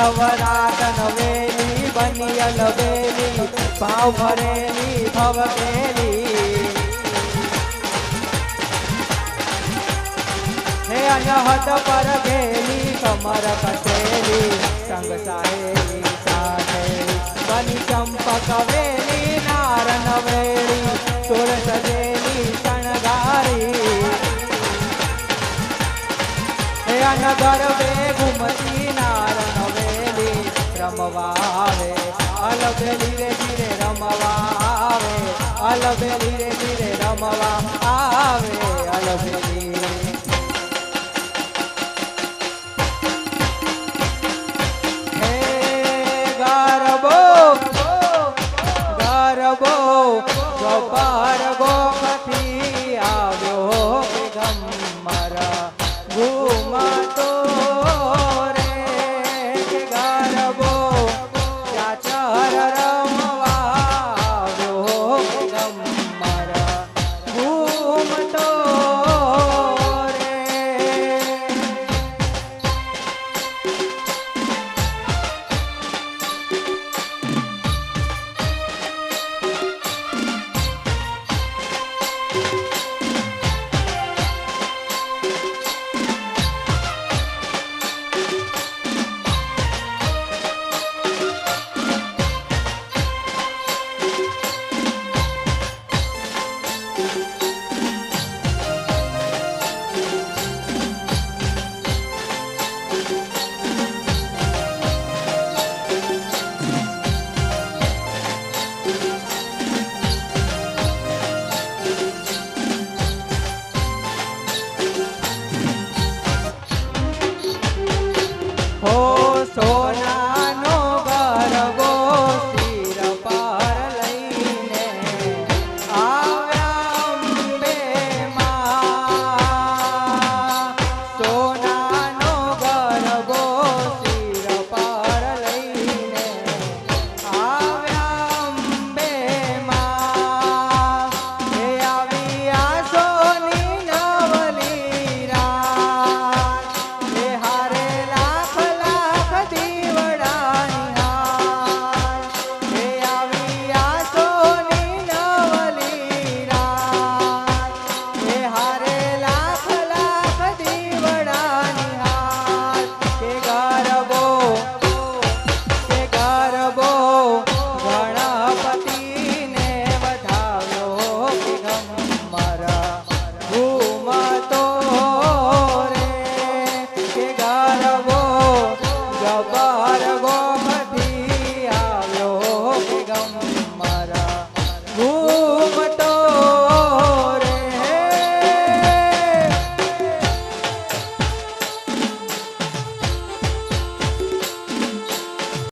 नवरात नवेली बनियल बेली भाव भरेली भव गेली हे अनहद पर गेली कमर कटेली संग साहेली साहेली बनी चंपक वेली नार नवेली तोड़ सजेली शणगारी हे अनगर वे घुमती नार नवेली रमवावे अलबेली रे धीरे रमवावे अलबेली रे धीरे रमवा आवे अलबेली गोपार गोमती आव्यो दिगंबर घूमतो रे गारबो क्या चहर